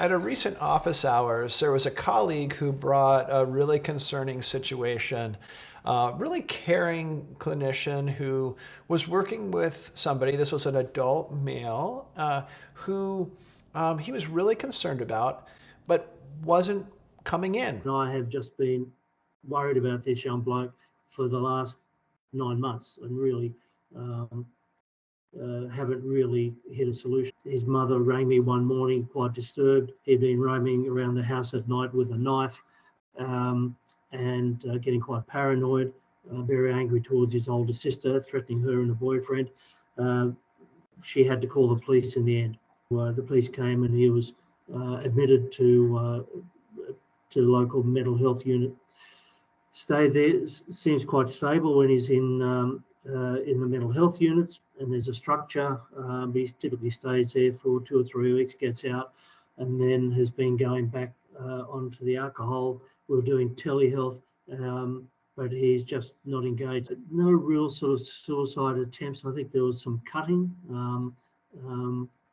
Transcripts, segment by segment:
At a recent office hours, there was a colleague who brought a really concerning situation. Really caring clinician who was working with somebody, this was an adult male, who he was really concerned about, but wasn't coming in. I have just been worried about this young bloke for the last 9 months and really haven't really hit a solution. His mother rang me one morning quite disturbed. He'd been roaming around the house at night with a knife and getting quite paranoid, very angry towards his older sister, threatening her and a boyfriend. She had to call the police in the end. The police came and he was admitted to the local mental health unit. Stayed there, seems quite stable when he's in the mental health units, and there's a structure. He typically stays there for 2 or 3 weeks, gets out, and then has been going back onto the alcohol. We're doing telehealth, but he's just not engaged. No real sort of suicide attempts. I think there was some cutting,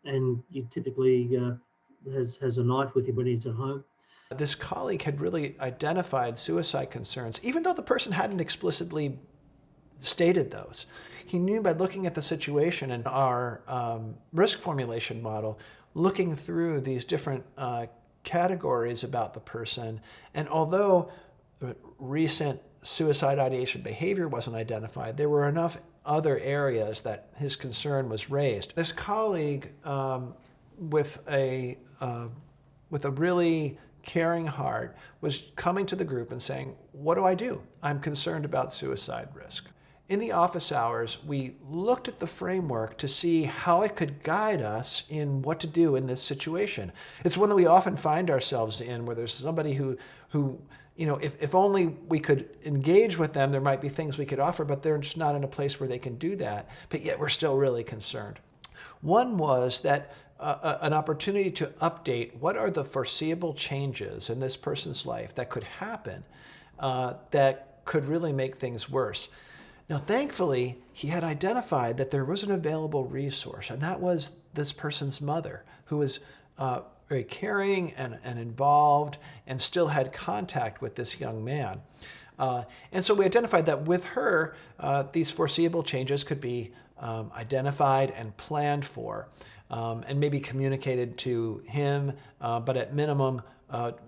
and he typically has a knife with him when he's at home. This colleague had really identified suicide concerns, even though the person hadn't explicitly stated those. He knew by looking at the situation in our risk formulation model, looking through these different categories about the person, and although recent suicide ideation behavior wasn't identified, there were enough other areas that his concern was raised. This colleague, with a really caring heart, was coming to the group and saying, "What do I do? I'm concerned about suicide risk." In the office hours, we looked at the framework to see how it could guide us in what to do in this situation. It's one that we often find ourselves in, where there's somebody who if only we could engage with them, there might be things we could offer, but they're just not in a place where they can do that, but yet we're still really concerned. One was that an opportunity to update what are the foreseeable changes in this person's life that could happen that could really make things worse. Now, thankfully, he had identified that there was an available resource, and that was this person's mother, who was very caring and involved and still had contact with this young man. And so we identified that with her, these foreseeable changes could be identified and planned for, and maybe communicated to him, but at minimum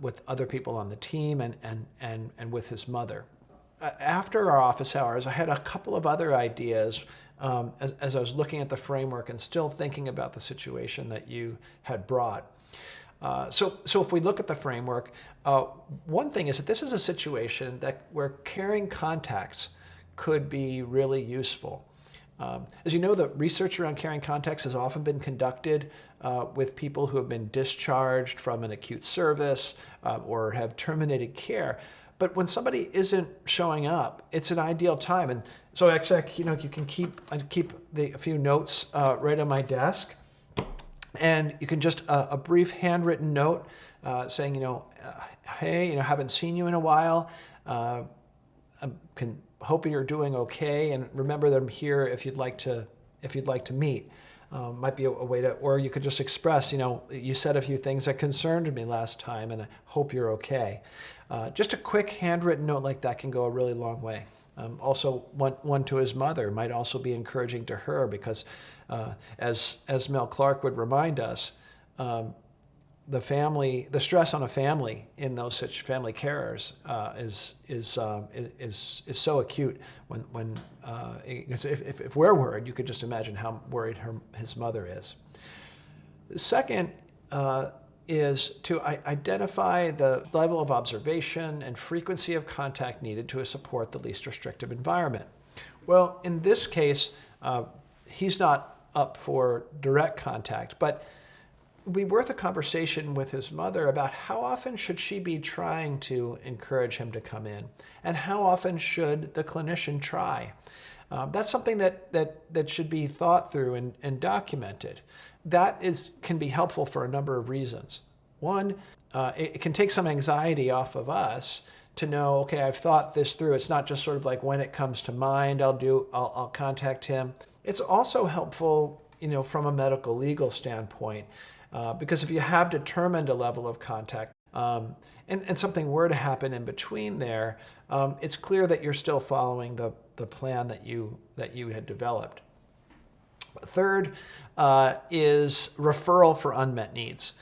with other people on the team and with his mother. After our office hours, I had a couple of other ideas as I was looking at the framework and still thinking about the situation that you had brought. So if we look at the framework, one thing is that this is a situation where caring contacts could be really useful. As you know, the research around caring contacts has often been conducted with people who have been discharged from an acute service or have terminated care. But when somebody isn't showing up, it's an ideal time. And so actually, you can keep a few notes right on my desk, and you can just a brief handwritten note saying, hey, haven't seen you in a while. Hoping you're doing okay, and remember that I'm here if you'd like to meet. Might be a way to, or you could just express, you said a few things that concerned me last time, and I hope you're okay. Just a quick handwritten note like that can go a really long way. Also, one to his mother might also be encouraging to her, because as Mel Clark would remind us, the stress on a family in those such family carers is so acute. When if we're worried, you could just imagine how worried his mother is. The second is to identify the level of observation and frequency of contact needed to support the least restrictive environment. Well, in this case, he's not up for direct contact, but it would be worth a conversation with his mother about how often should she be trying to encourage him to come in, and how often should the clinician try. That's something that should be thought through and documented. That can be helpful for a number of reasons. One, it can take some anxiety off of us to know, okay, I've thought this through. It's not just sort of like when it comes to mind, I'll contact him. It's also helpful, from a medical legal standpoint. Because if you have determined a level of contact, and something were to happen in between there, it's clear that you're still following the plan that you had developed. Third is referral for unmet needs.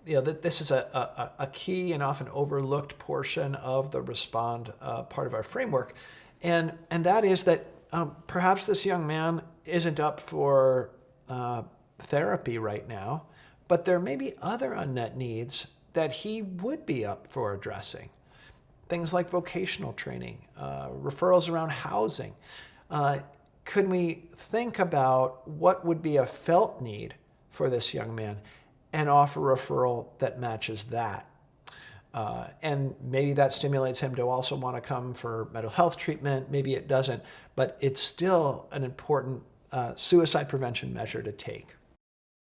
This is a key and often overlooked portion of the respond part of our framework, and that is that perhaps this young man isn't up for therapy right now, but there may be other unmet needs that he would be up for addressing. Things like vocational training, referrals around housing. Could we think about what would be a felt need for this young man and offer a referral that matches that? And maybe that stimulates him to also want to come for mental health treatment. Maybe it doesn't, but it's still an important suicide prevention measure to take.